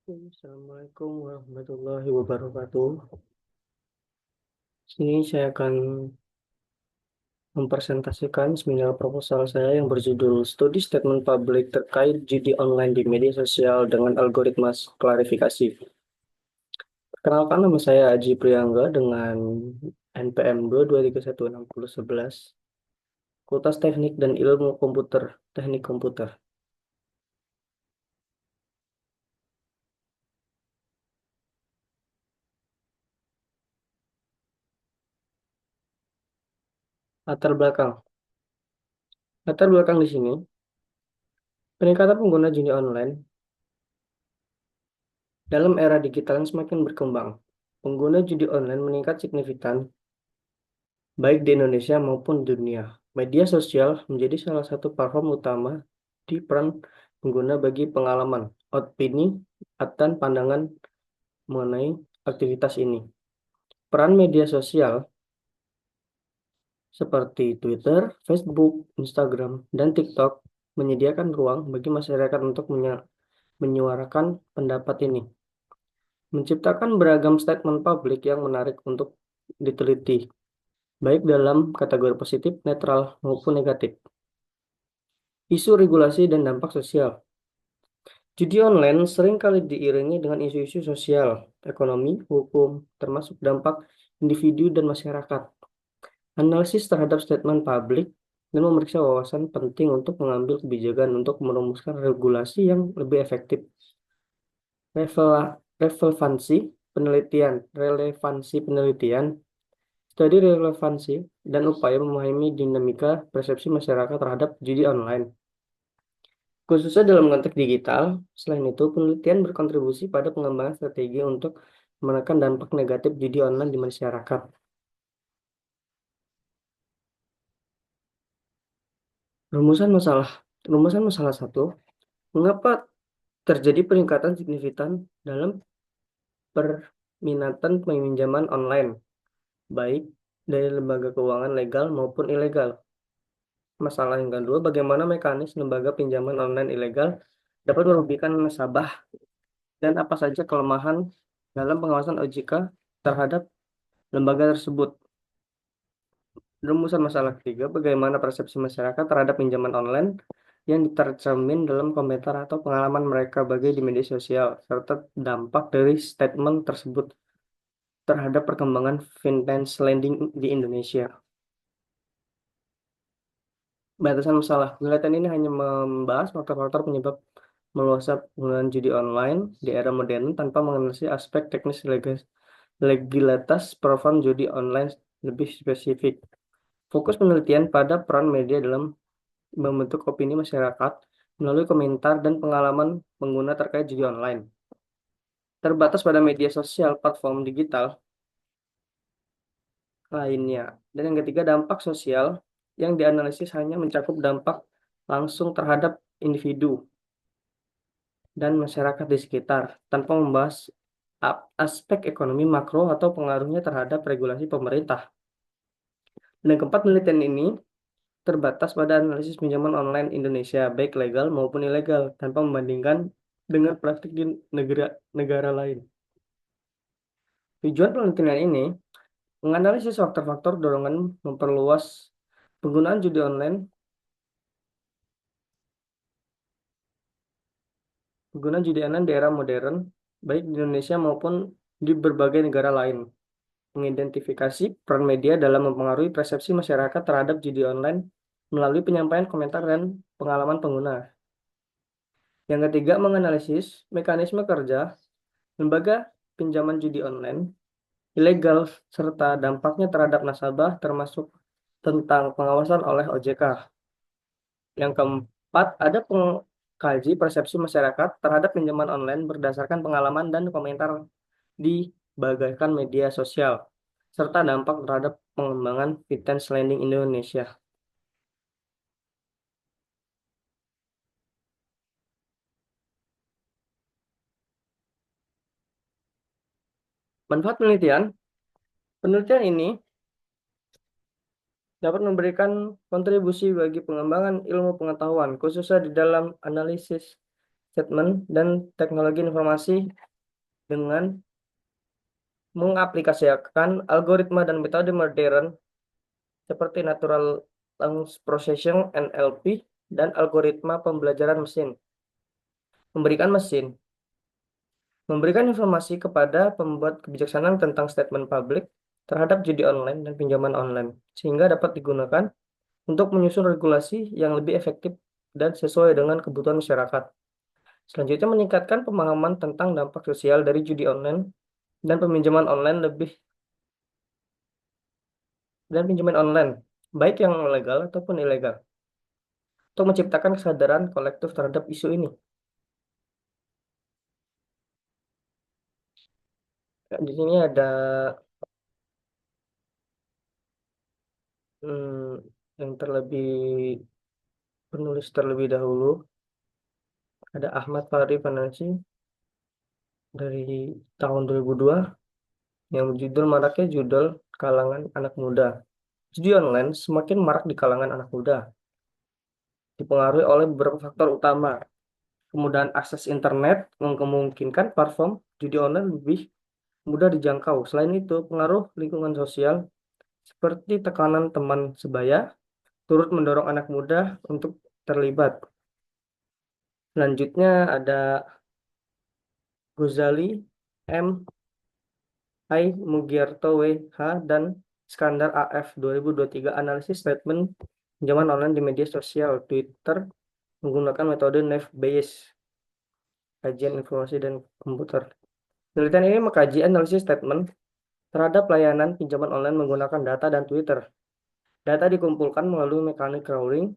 Assalamualaikum warahmatullahi wabarakatuh. Sini saya akan mempresentasikan seminar proposal saya yang berjudul Studi Statement Publik terkait judi online di media sosial dengan algoritma klarifikasi. Perkenalkan, nama saya Aji Priangga dengan NPM 2231611, Fakultas Teknik dan Ilmu Komputer, Teknik Komputer. Latar belakang. Latar belakang di sini, peningkatan pengguna judi online dalam era digital yang semakin berkembang. Pengguna judi online meningkat signifikan baik di Indonesia maupun dunia. Media sosial menjadi salah satu platform utama di peran pengguna bagi pengalaman, opini, dan pandangan mengenai aktivitas ini. Peran media sosial seperti Twitter, Facebook, Instagram, dan TikTok menyediakan ruang bagi masyarakat untuk menyuarakan pendapat ini, menciptakan beragam statement publik yang menarik untuk diteliti, baik dalam kategori positif, netral, maupun negatif. Isu regulasi dan dampak sosial. Judi online sering kali diiringi dengan isu-isu sosial, ekonomi, hukum, termasuk dampak individu dan masyarakat. Analisis terhadap statement publik dan memeriksa wawasan penting untuk mengambil kebijakan untuk merumuskan regulasi yang lebih efektif. Relevansi penelitian, studi relevansi, dan upaya memahami dinamika persepsi masyarakat terhadap judi online. Khususnya dalam konteks digital, selain itu, penelitian berkontribusi pada pengembangan strategi untuk menekan dampak negatif judi online di masyarakat. Rumusan masalah. Rumusan masalah satu, mengapa terjadi peningkatan signifikan dalam perminatan peminjaman online, baik dari lembaga keuangan legal maupun ilegal. Masalah yang kedua, bagaimana mekanisme lembaga pinjaman online ilegal dapat merugikan nasabah dan apa saja kelemahan dalam pengawasan OJK terhadap lembaga tersebut. Rumusan masalah ketiga, bagaimana persepsi masyarakat terhadap pinjaman online yang tercermin dalam komentar atau pengalaman mereka bagi di media sosial, serta dampak dari statement tersebut terhadap perkembangan finance lending di Indonesia. Batasan masalah. Penelitian ini hanya membahas faktor-faktor penyebab meluasnya penggunaan judi online di era modern tanpa menganalisis aspek teknis legalitas platform judi online lebih spesifik. Fokus penelitian pada peran media dalam membentuk opini masyarakat melalui komentar dan pengalaman pengguna terkait judi online. Terbatas pada media sosial platform digital lainnya. Dan yang ketiga, dampak sosial yang dianalisis hanya mencakup dampak langsung terhadap individu dan masyarakat di sekitar, tanpa membahas aspek ekonomi makro atau pengaruhnya terhadap regulasi pemerintah. Dan yang keempat, penelitian ini terbatas pada analisis pinjaman online Indonesia, baik legal maupun ilegal, tanpa membandingkan dengan praktik di negara lain. Tujuan penelitian ini menganalisis faktor-faktor dorongan memperluas penggunaan judi online, di era modern, baik di Indonesia maupun di berbagai negara lain. Mengidentifikasi peran media dalam mempengaruhi persepsi masyarakat terhadap judi online melalui penyampaian komentar dan pengalaman pengguna. Yang ketiga, menganalisis mekanisme kerja lembaga pinjaman judi online ilegal serta dampaknya terhadap nasabah termasuk tentang pengawasan oleh OJK. Yang keempat, ada pengkaji persepsi masyarakat terhadap pinjaman online berdasarkan pengalaman dan komentar di bagaikan media sosial, serta dampak terhadap pengembangan finance lending Indonesia. Manfaat penelitian, penelitian ini dapat memberikan kontribusi bagi pengembangan ilmu pengetahuan, khususnya di dalam analisis statement, dan teknologi informasi dengan mengaplikasikan algoritma dan metode modern seperti Natural Language Processing (NLP) dan algoritma pembelajaran mesin. Memberikan informasi kepada pembuat kebijaksanaan tentang statement publik terhadap judi online dan pinjaman online, sehingga dapat digunakan untuk menyusun regulasi yang lebih efektif dan sesuai dengan kebutuhan masyarakat. Selanjutnya, meningkatkan pemahaman tentang dampak sosial dari judi online dan pinjaman online, baik yang legal ataupun ilegal, untuk menciptakan kesadaran kolektif terhadap isu ini. Di sini ada yang penulis terlebih dahulu, ada Ahmad Fahri Fanasi dari tahun 2002 yang berjudul maraknya judul kalangan anak muda. Judi online semakin marak di kalangan anak muda, dipengaruhi oleh beberapa faktor utama. Kemudahan akses internet memungkinkan platform judi online lebih mudah dijangkau. Selain itu, pengaruh lingkungan sosial seperti tekanan teman sebaya turut mendorong anak muda untuk terlibat. Selanjutnya ada Ghazali, M. I. Mugyarto W.H. dan Skandar A.F. 2023 analisis statement pinjaman online di media sosial Twitter menggunakan metode Naive-Bayes, kajian informasi dan komputer. Penelitian ini mengkaji analisis statement terhadap layanan pinjaman online menggunakan data dan Twitter. Data dikumpulkan melalui mekanik crawling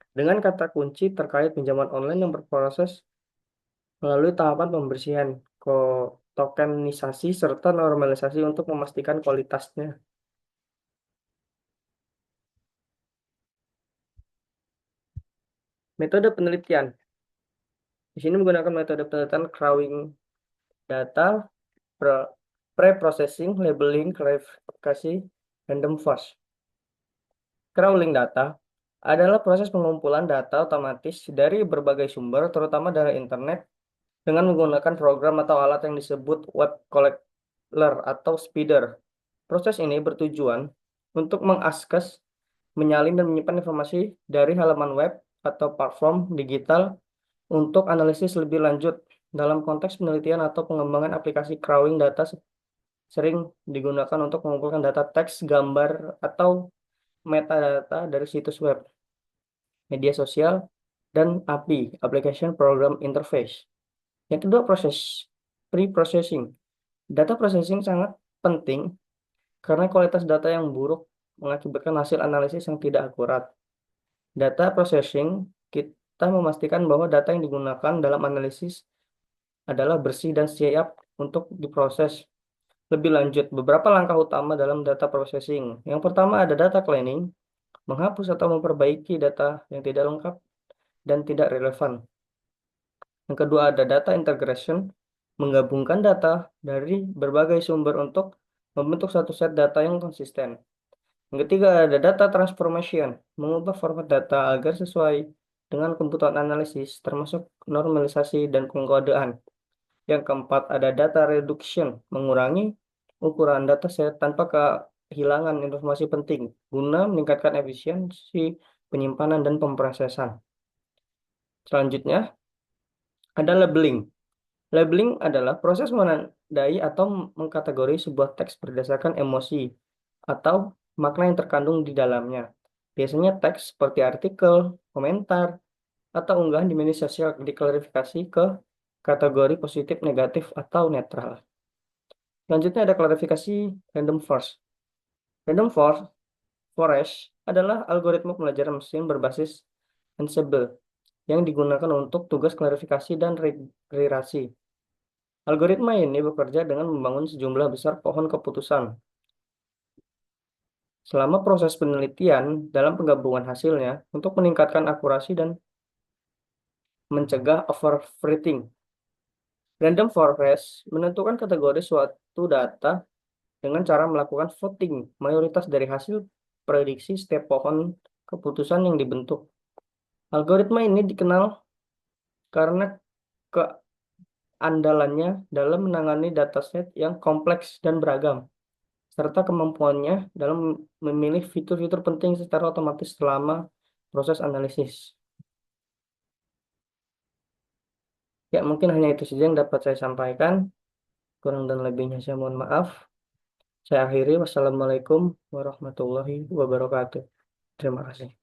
dengan kata kunci terkait pinjaman online yang berproses melalui tahapan pembersihan, tokenisasi, serta normalisasi untuk memastikan kualitasnya. Metode penelitian. Di sini menggunakan metode penelitian crawling data, pre-processing, labeling, klarifikasi, random forest. Crawling data adalah proses pengumpulan data otomatis dari berbagai sumber, terutama dari internet, dengan menggunakan program atau alat yang disebut web collector atau speeder. Proses ini bertujuan untuk mengakses, menyalin, dan menyimpan informasi dari halaman web atau platform digital untuk analisis lebih lanjut. Dalam konteks penelitian atau pengembangan aplikasi crawling data sering digunakan untuk mengumpulkan data teks, gambar, atau metadata dari situs web, media sosial, dan API, Application Program Interface. Yang kedua, pre-processing. Data processing sangat penting karena kualitas data yang buruk mengakibatkan hasil analisis yang tidak akurat. Data processing, kita memastikan bahwa data yang digunakan dalam analisis adalah bersih dan siap untuk diproses lebih lanjut. Beberapa langkah utama dalam data processing. Yang pertama ada data cleaning, menghapus atau memperbaiki data yang tidak lengkap dan tidak relevan. Yang kedua ada data integration, menggabungkan data dari berbagai sumber untuk membentuk satu set data yang konsisten. Yang ketiga ada data transformation, mengubah format data agar sesuai dengan kebutuhan analisis, termasuk normalisasi dan pengkodean. Yang keempat ada data reduction, mengurangi ukuran dataset tanpa kehilangan informasi penting, guna meningkatkan efisiensi penyimpanan dan pemrosesan. Selanjutnya ada labeling. Labeling adalah proses menandai atau mengkategori sebuah teks berdasarkan emosi atau makna yang terkandung di dalamnya. Biasanya teks seperti artikel, komentar, atau unggahan di media sosial diklarifikasi ke kategori positif, negatif, atau netral. Selanjutnya ada klarifikasi random forest. Random forest adalah algoritma pembelajaran mesin berbasis Ansible yang digunakan untuk tugas klarifikasi dan regresi. Algoritma ini bekerja dengan membangun sejumlah besar pohon keputusan. Selama proses penelitian dalam penggabungan hasilnya untuk meningkatkan akurasi dan mencegah overfitting. Random forest menentukan kategori suatu data dengan cara melakukan voting mayoritas dari hasil prediksi setiap pohon keputusan yang dibentuk. Algoritma ini dikenal karena keandalannya dalam menangani dataset yang kompleks dan beragam, serta kemampuannya dalam memilih fitur-fitur penting secara otomatis selama proses analisis. Ya, mungkin hanya itu saja yang dapat saya sampaikan. Kurang dan lebihnya saya mohon maaf. Saya akhiri. Wassalamualaikum warahmatullahi wabarakatuh. Terima kasih.